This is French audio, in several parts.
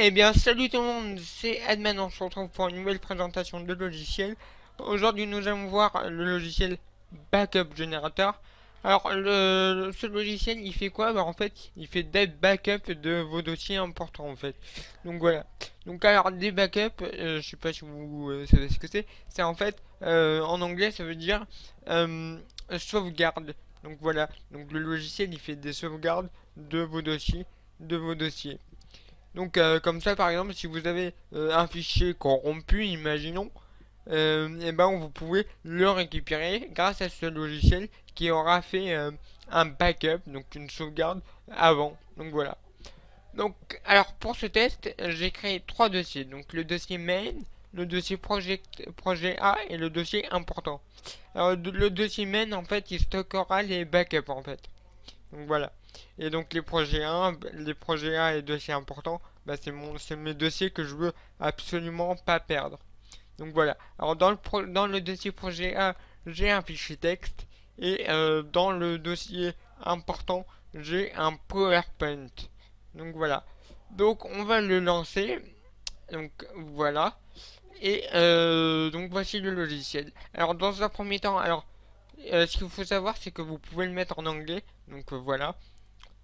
Eh bien, salut tout le monde, c'est Adman, on se retrouve pour une nouvelle présentation de logiciel. Aujourd'hui, nous allons voir le logiciel Backup Generator. Alors, ce logiciel, il fait quoi? Bah, en fait, il fait des backups de vos dossiers importants, en fait. Donc, voilà. Donc, alors, des backups, je sais pas si vous savez ce que c'est. C'est en fait, en anglais, ça veut dire sauvegarde. Donc, voilà. Donc, le logiciel, il fait des sauvegardes de vos dossiers, de vos dossiers. Donc comme ça par exemple si vous avez un fichier corrompu, imaginons, et ben vous pouvez le récupérer grâce à ce logiciel qui aura fait un backup, donc une sauvegarde avant. Donc voilà. Donc alors pour ce test, j'ai créé trois dossiers. Donc le dossier main, le dossier projet A et le dossier important. Alors le dossier main en fait il stockera les backups en fait. Donc voilà. Et donc les projets A et dossiers importants, bah c'est mes dossiers que je veux absolument pas perdre. Donc voilà. Alors dans le dossier projet A, j'ai un fichier texte et dans le dossier important, j'ai un PowerPoint. Donc voilà. Donc on va le lancer. Donc voilà. Et donc voici le logiciel. Alors dans un premier temps, ce qu'il faut savoir, c'est que vous pouvez le mettre en anglais. Donc voilà.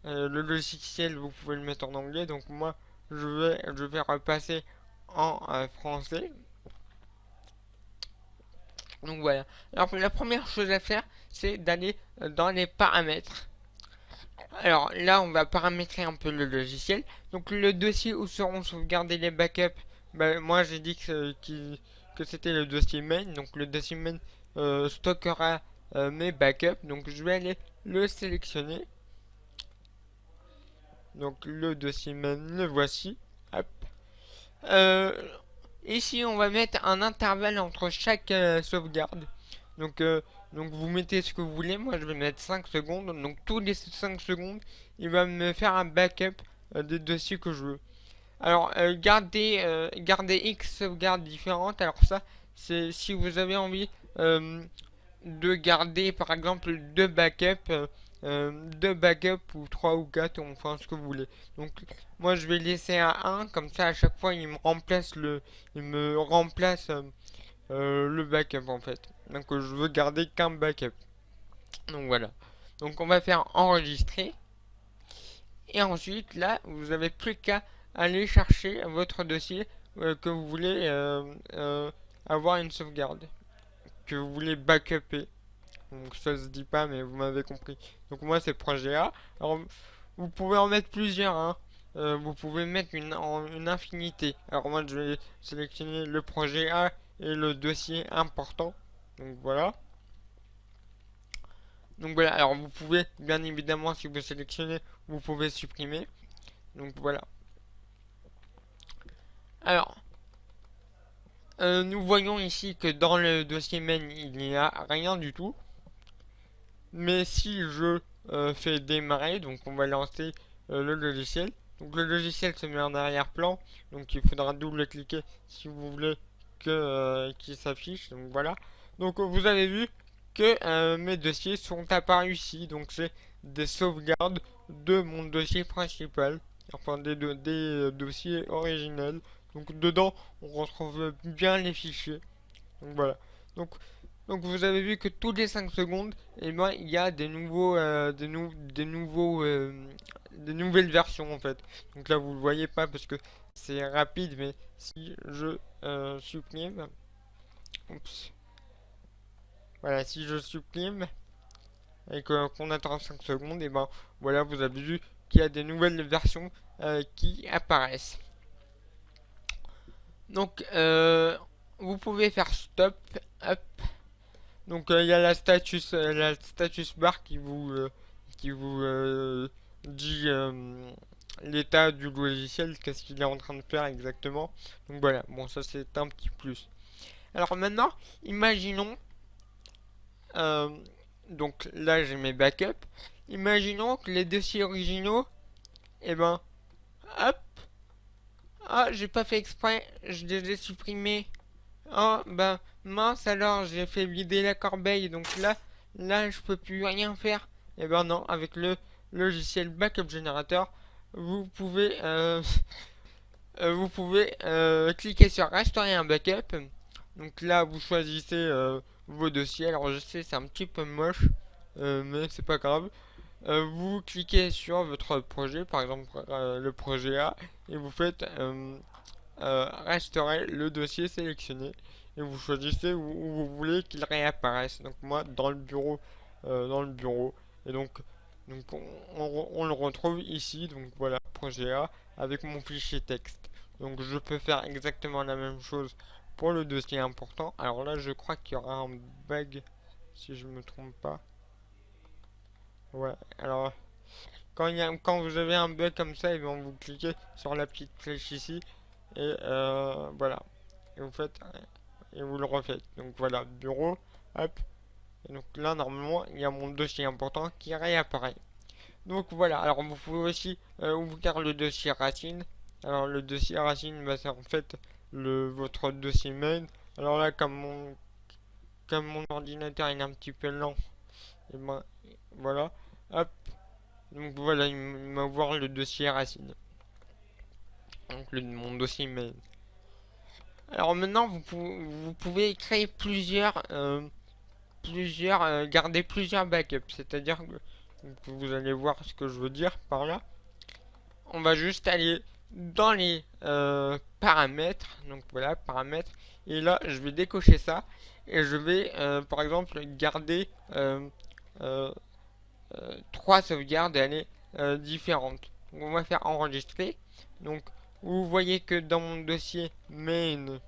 Le logiciel, vous pouvez le mettre en anglais. Donc moi, je vais repasser en français. Donc voilà. Alors la première chose à faire, c'est d'aller dans les paramètres. Alors là, on va paramétrer un peu le logiciel. Donc le dossier où seront sauvegardés les backups, bah, moi j'ai dit que c'était le dossier main. Donc le dossier main stockera mes backups. Donc je vais aller le sélectionner. Donc le dossier main, le voici. Hop. Euh, Ici, on va mettre un intervalle entre chaque sauvegarde. Donc, euh, donc vous mettez ce que vous voulez. Moi, je vais mettre 5 secondes. Donc tous les 5 secondes, il va me faire un backup des dossiers que je veux. Alors, garder X sauvegardes différentes. Alors ça, c'est si vous avez envie de garder par exemple deux backups ou trois ou quatre, enfin ce que vous voulez. Donc moi je vais laisser à un, comme ça à chaque fois il me remplace le backup en fait. Donc je veux garder qu'un backup. Donc voilà. Donc on va faire enregistrer et ensuite là vous avez plus qu'à aller chercher votre dossier que vous voulez avoir une sauvegarde, que vous voulez backuper. Donc ça se dit pas, mais vous m'avez compris. Donc moi c'est projet A. Alors vous pouvez en mettre plusieurs, hein. Vous pouvez mettre une infinité. Alors moi je vais sélectionner le projet A et le dossier important. Donc voilà. Donc voilà. Alors vous pouvez, bien évidemment, si vous sélectionnez, vous pouvez supprimer. Donc voilà. Alors, nous voyons ici que dans le dossier main, il n'y a rien du tout. Mais si je fais démarrer, donc on va lancer le logiciel. Donc le logiciel se met en arrière-plan, donc il faudra double-cliquer si vous voulez qu'il s'affiche. Donc voilà. Donc vous avez vu que mes dossiers sont apparus ici. Donc c'est des sauvegardes de mon dossier principal, enfin des dossiers originels. Donc dedans on retrouve bien les fichiers. Donc voilà. Donc donc vous avez vu que toutes les 5 secondes, eh ben, il y a des nouvelles versions en fait. Donc là vous ne le voyez pas parce que c'est rapide, mais si je supprime, oups, voilà, si je supprime et qu'on attend 5 secondes, et ben voilà, vous avez vu qu'il y a des nouvelles versions qui apparaissent. Donc vous pouvez faire stop, up. Donc il y a la status bar qui vous dit l'état du logiciel, qu'est-ce qu'il est en train de faire exactement. Donc voilà, bon ça c'est un petit plus. Alors maintenant, imaginons, euh, donc là j'ai mes backups. Imaginons que les dossiers originaux, et ben, hop, ah j'ai pas fait exprès, je les ai supprimés. Oh, bah, mince alors, j'ai fait vider la corbeille, donc là, je peux plus rien faire. Et ben non, avec le logiciel Backup Generator, vous pouvez vous pouvez cliquer sur restaurer un backup. Donc là, vous choisissez vos dossiers. Alors je sais, c'est un petit peu moche, mais c'est pas grave. Vous cliquez sur votre projet, par exemple le projet A, et vous faites restaurer le dossier sélectionné. Et vous choisissez où vous voulez qu'il réapparaisse. Donc moi, dans le bureau. Et donc on le retrouve ici. Donc voilà, projet A avec mon fichier texte. Donc je peux faire exactement la même chose pour le dossier important. Alors là, je crois qu'il y aura un bug si je me trompe pas. Ouais, alors quand vous avez un bug comme ça, et bien vous cliquez sur la petite flèche ici et voilà. Et vous faites et vous le refaites. Donc voilà, bureau, hop. Et donc là, normalement, il y a mon dossier important qui réapparaît. Donc voilà, alors vous pouvez aussi ouvrir le dossier racine. Alors le dossier racine, bah, c'est en fait votre dossier main. Alors là, comme mon ordinateur il est un petit peu lent, et ben voilà, hop. Donc voilà, il m'a ouvert le dossier racine. Donc mon dossier main. Alors maintenant, vous pouvez créer garder plusieurs backups. C'est-à-dire que vous allez voir ce que je veux dire par là. On va juste aller dans les paramètres. Donc voilà, paramètres. Et là, je vais décocher ça. Et je vais, par exemple, garder euh, 3 sauvegardes différentes. Donc on va faire enregistrer. Donc vous voyez que dans mon dossier main,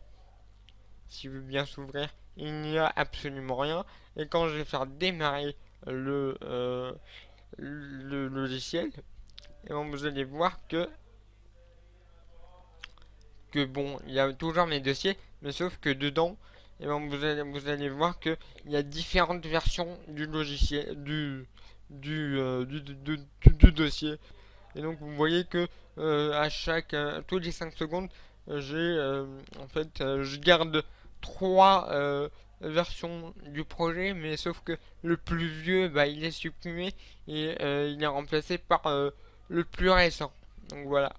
s'il veut bien s'ouvrir, il n'y a absolument rien. Et quand je vais faire démarrer le logiciel, et bon, vous allez voir que bon, il y a toujours mes dossiers, mais sauf que dedans, et bon, vous allez voir que il y a différentes versions du logiciel, du dossier. Et donc vous voyez que tous les 5 secondes, en fait, je garde 3 versions du projet, mais sauf que le plus vieux, bah, il est supprimé et il est remplacé par le plus récent. Donc voilà.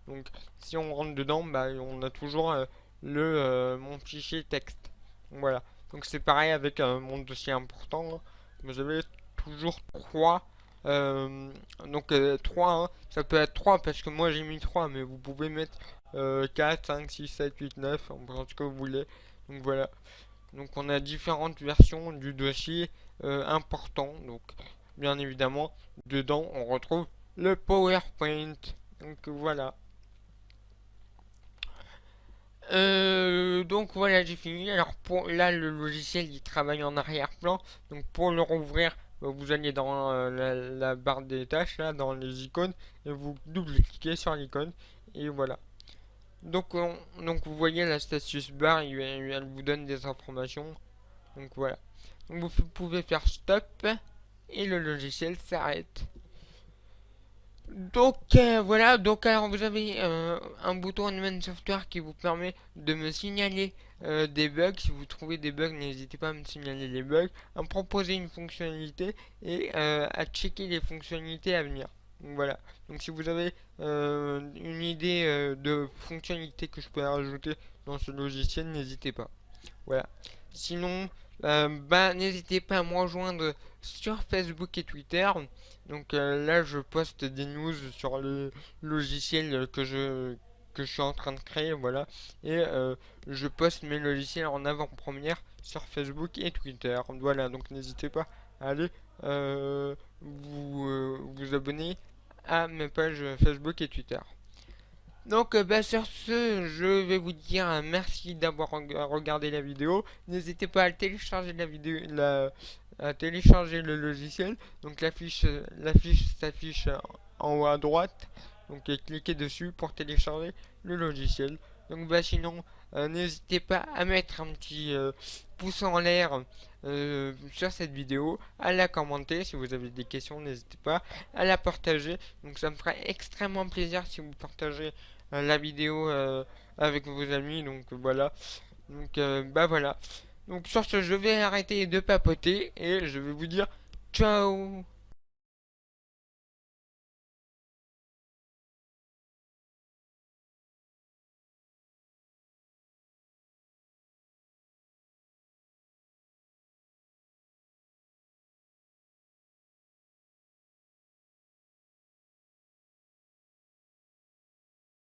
Donc si on rentre dedans, bah, on a toujours mon fichier texte. Donc, voilà. Donc c'est pareil avec mon dossier important. Vous avez toujours 3. Donc 3, hein. Ça peut être 3 parce que moi j'ai mis 3, mais vous pouvez mettre 4, 5, 6, 7, 8, 9, on prend ce que vous voulez. Donc voilà. Donc on a différentes versions du dossier important. Donc bien évidemment, dedans on retrouve le PowerPoint. Donc voilà. Donc voilà, j'ai fini. Alors pour là, le logiciel il travaille en arrière-plan. Donc pour le rouvrir, vous allez dans la barre des tâches là, dans les icônes, et vous double-cliquez sur l'icône et voilà. Donc vous voyez la status bar, elle vous donne des informations. Donc voilà. Donc vous pouvez faire stop et le logiciel s'arrête. Donc voilà, donc alors vous avez un bouton Admin Software qui vous permet de me signaler des bugs. Si vous trouvez des bugs, n'hésitez pas à me signaler les bugs, à me proposer une fonctionnalité et à checker les fonctionnalités à venir. Donc voilà. Donc si vous avez une idée de fonctionnalité que je peux rajouter dans ce logiciel, n'hésitez pas. Voilà. Sinon, bah, n'hésitez pas à me rejoindre sur Facebook et Twitter. Donc là, je poste des news sur le logiciel que je suis en train de créer, voilà. Et je poste mes logiciels en avant-première sur Facebook et Twitter. Voilà, donc n'hésitez pas à aller vous abonner à mes pages Facebook et Twitter. Donc bah, sur ce, je vais vous dire merci d'avoir regardé la vidéo. N'hésitez pas à télécharger la vidéo, à télécharger le logiciel. Donc la fiche s'affiche en haut à droite. Donc cliquez dessus pour télécharger le logiciel. Donc bah sinon, n'hésitez pas à mettre un petit pouce en l'air sur cette vidéo, à la commenter. Si vous avez des questions, n'hésitez pas à la partager. Donc ça me fera extrêmement plaisir si vous partagez la vidéo avec vos amis. Donc voilà. Donc bah voilà. Donc sur ce, je vais arrêter de papoter et je vais vous dire ciao.